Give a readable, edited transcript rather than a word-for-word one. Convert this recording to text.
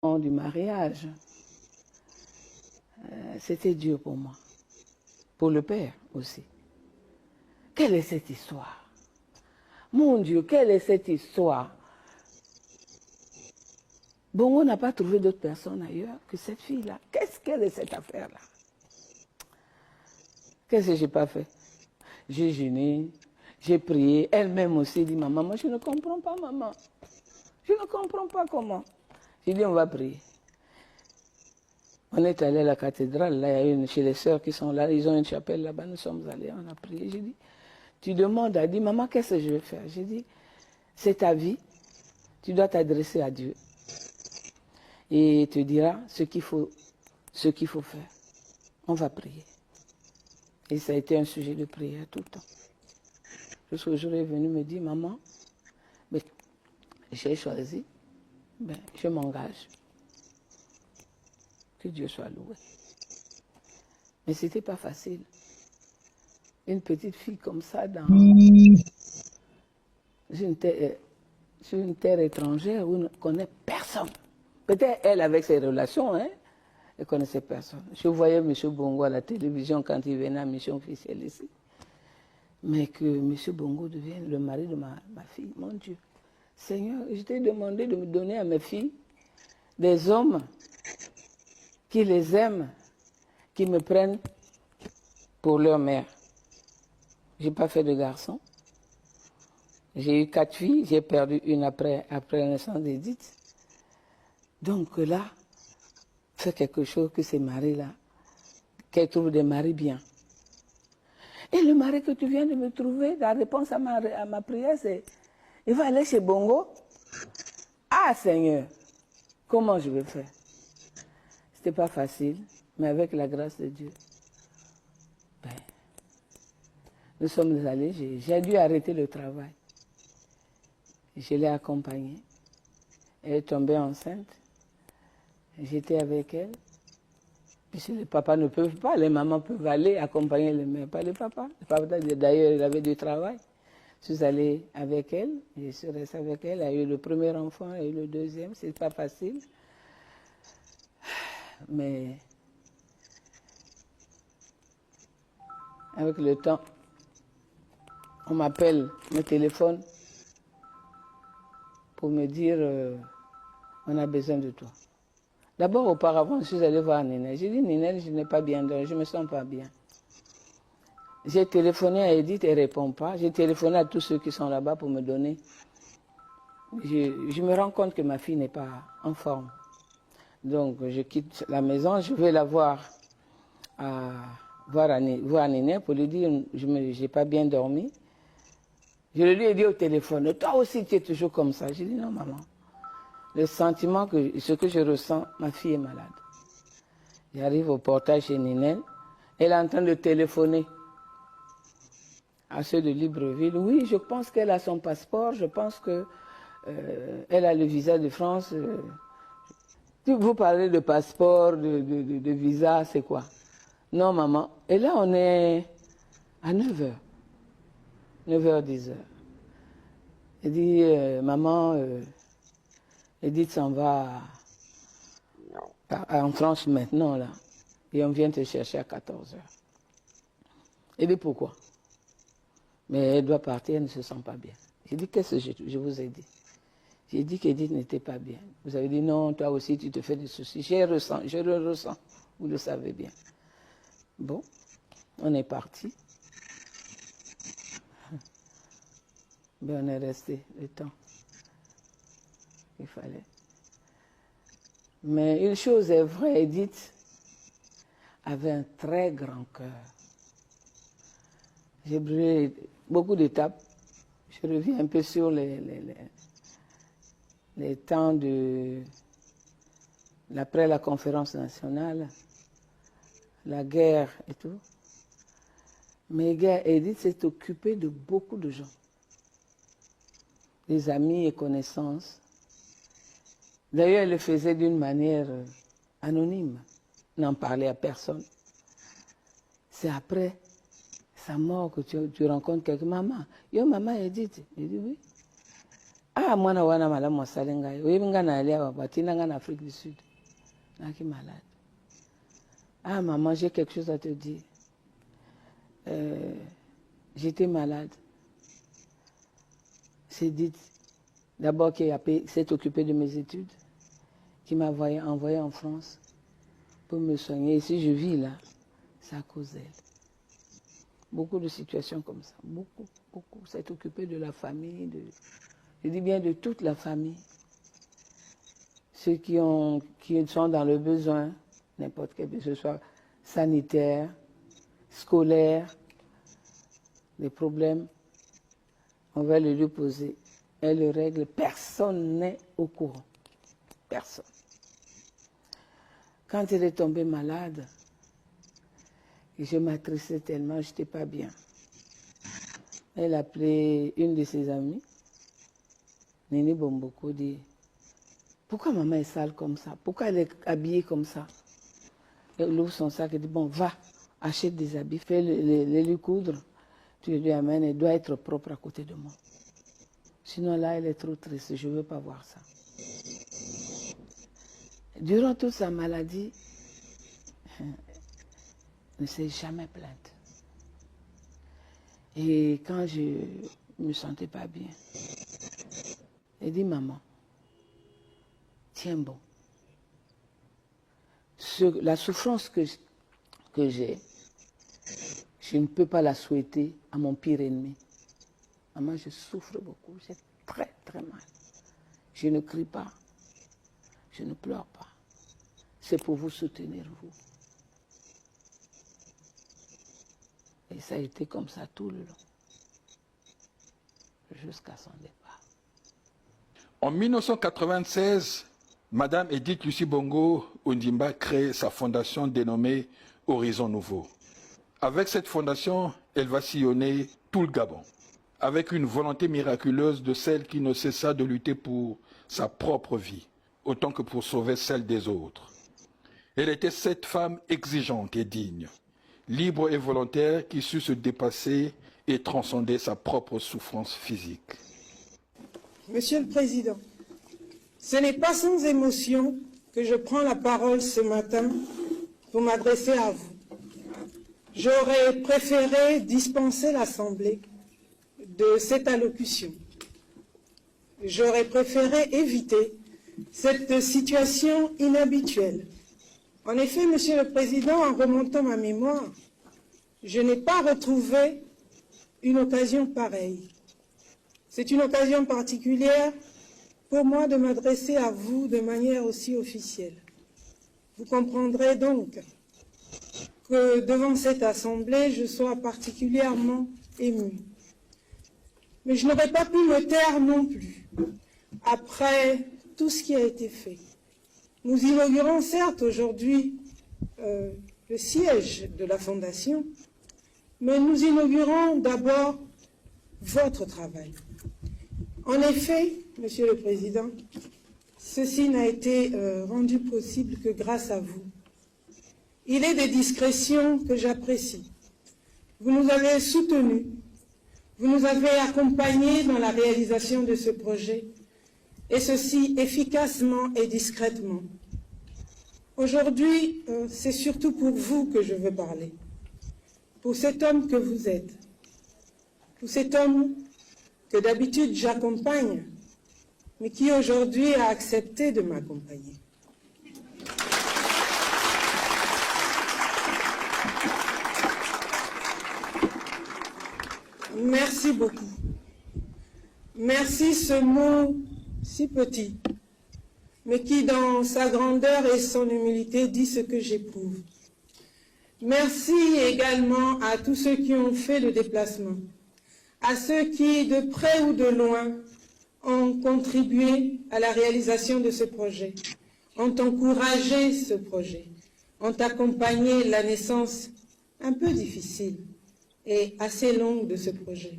du mariage, c'était dur pour moi, pour le père aussi. Quelle est cette histoire? Mon Dieu, quelle est cette histoire? Bongo n'a pas trouvé d'autres personnes ailleurs que cette fille-là. Qu'est-ce qu'elle est cette affaire-là? Qu'est-ce que je n'ai pas fait? J'ai jeûné, j'ai prié. Elle-même aussi dit, maman, moi je ne comprends pas, maman. Je ne comprends pas comment. J'ai dit, on va prier. On est allé à la cathédrale, là, il y a chez les sœurs qui sont là, ils ont une chapelle là-bas, nous sommes allés, on a prié. J'ai dit, tu demandes, elle dit, maman, qu'est-ce que je vais faire? J'ai dit, c'est ta vie, tu dois t'adresser à Dieu. Et il te dira ce qu'il faut faire. On va prier. Et ça a été un sujet de prière tout le temps. Jusqu'au jour où elle est venue me dire, maman, mais j'ai choisi, ben, je m'engage. Que Dieu soit loué. Mais ce n'était pas facile. Une petite fille comme ça sur une terre étrangère où on ne connaît personne. Peut-être elle avec ses relations, hein, elle ne connaissait personne. Je voyais M. Bongo à la télévision quand il venait à mission officielle ici. Mais que M. Bongo devienne le mari de ma fille, mon Dieu. Seigneur, je t'ai demandé de me donner à mes filles des hommes qui les aiment, qui me prennent pour leur mère. Je n'ai pas fait de garçon. J'ai eu 4 filles, j'ai perdu une après la naissance d'Edith. Donc là, c'est quelque chose que ces maris-là, qu'elles trouvent des maris bien. Et le mari que tu viens de me trouver, la réponse à ma prière, c'est, il va aller chez Bongo. Ah Seigneur, comment je vais faire? C'était pas facile, mais avec la grâce de Dieu, ben, nous sommes allés, j'ai dû arrêter le travail. Je l'ai accompagnée. Elle est tombée enceinte. J'étais avec elle. Puisque les papas ne peuvent pas, les mamans peuvent aller accompagner les mères, pas les papas. Les papas, d'ailleurs, il avait du travail. Je suis allée avec elle, je suis restée avec elle. Elle a eu le premier enfant, elle a eu le deuxième. C'est pas facile. Mais avec le temps, on m'appelle, me téléphone pour me dire on a besoin de toi. D'abord, auparavant, je suis allée voir Ninel. J'ai dit, Ninel, je n'ai pas bien dormi, je ne me sens pas bien. J'ai téléphoné à Edith, elle ne répond pas. J'ai téléphoné à tous ceux qui sont là-bas pour me donner. Je me rends compte que ma fille n'est pas en forme. Donc, je quitte la maison, je vais la voir Ninel pour lui dire, je n'ai pas bien dormi. Je lui ai dit au téléphone, toi aussi tu es toujours comme ça. J'ai dit, non maman. Le sentiment ce que je ressens, ma fille est malade. J'arrive au portail chez Ninel, elle est en train de téléphoner à ceux de Libreville. Oui, je pense qu'elle a son passeport, je pense qu'elle a le visa de France. Vous parlez de passeport, de visa, c'est quoi? Non maman. Et là on est à 9h. 9h, 10h. Elle dit, maman, Edith s'en va en France maintenant, là. Et on vient te chercher à 14h. Elle dit, pourquoi? Mais elle doit partir, elle ne se sent pas bien. J'ai dit, qu'est-ce que je vous ai dit? J'ai dit qu'Edith n'était pas bien. Vous avez dit, non, toi aussi, tu te fais des soucis. Je le ressens, vous le savez bien. Bon, on est parti. Ben, on est resté le temps qu'il fallait. Mais une chose est vraie, Edith avait un très grand cœur. J'ai brûlé beaucoup d'étapes. Je reviens un peu sur les temps après la conférence nationale, la guerre et tout. Mais Edith s'est occupée de beaucoup de gens, des amis et connaissances. D'ailleurs, elle le faisait d'une manière anonyme, n'en parlait à personne. C'est après sa mort que tu rencontres quelqu'un. Maman, yo maman Edith. Je dis oui. Ah, moi, na wana malamu wasale ngai. Oyebi nga na alia wa batina nga na Afrique du Sud. Naki malade. Ah, maman, j'ai quelque chose à te dire. J'étais malade. C'est dit d'abord qu'il s'est occupé de mes études, qui m'a envoyé en France pour me soigner. Et si je vis là, c'est à cause d'elle. Beaucoup de situations comme ça. Beaucoup, beaucoup. S'est occupé de la famille, je dis bien de toute la famille. Ceux qui sont dans le besoin, n'importe quel, que ce soit sanitaire, scolaire, des problèmes, on va le lui poser. Elle le règle, personne n'est au courant. Personne. Quand elle est tombée malade, et je m'attristais tellement, je n'étais pas bien. Elle a appelé une de ses amies, Nini Bomboko, dit « Pourquoi maman est sale comme ça? Pourquoi elle est habillée comme ça ?» Elle ouvre son sac et dit « Bon, va, achète des habits, fais les lui coudre. Tu lui amènes, elle doit être propre à côté de moi. Sinon là, elle est trop triste, je ne veux pas voir ça. » Durant toute sa maladie, elle ne s'est jamais plainte. Et quand je ne me sentais pas bien, elle dit « Maman, tiens bon. La souffrance que j'ai, je ne peux pas la souhaiter à mon pire ennemi. Maman, je souffre beaucoup, j'ai très très mal. Je ne crie pas, je ne pleure pas. C'est pour vous soutenir, vous. » Et ça a été comme ça tout le long, jusqu'à son départ. En 1996, Madame Edith Lucie Bongo Ondimba crée sa fondation dénommée Horizon Nouveau. Avec cette fondation, elle va sillonner tout le Gabon, avec une volonté miraculeuse de celle qui ne cessa de lutter pour sa propre vie, autant que pour sauver celle des autres. Elle était cette femme exigeante et digne, libre et volontaire qui sut se dépasser et transcender sa propre souffrance physique. Monsieur le Président, ce n'est pas sans émotion que je prends la parole ce matin pour m'adresser à vous. J'aurais préféré dispenser l'Assemblée de cette allocution. J'aurais préféré éviter cette situation inhabituelle. En effet, Monsieur le Président, en remontant ma mémoire, je n'ai pas retrouvé une occasion pareille. C'est une occasion particulière pour moi de m'adresser à vous de manière aussi officielle. Vous comprendrez donc que devant cette Assemblée, je sois particulièrement émue. Mais je n'aurais pas pu me taire non plus, après tout ce qui a été fait. Nous inaugurons certes aujourd'hui le siège de la Fondation, mais nous inaugurons d'abord votre travail. En effet, Monsieur le Président, ceci n'a été rendu possible que grâce à vous. Il est des discrétions que j'apprécie. Vous nous avez soutenus, vous nous avez accompagnés dans la réalisation de ce projet, et ceci efficacement et discrètement. Aujourd'hui, c'est surtout pour vous que je veux parler, pour cet homme que vous êtes, pour cet homme que d'habitude j'accompagne, mais qui aujourd'hui a accepté de m'accompagner. Merci beaucoup. Merci, ce mot si petit, mais qui dans sa grandeur et son humilité dit ce que j'éprouve. Merci également à tous ceux qui ont fait le déplacement, à ceux qui, de près ou de loin, ont contribué à la réalisation de ce projet, ont encouragé ce projet, ont accompagné la naissance un peu difficile et assez longue de ce projet.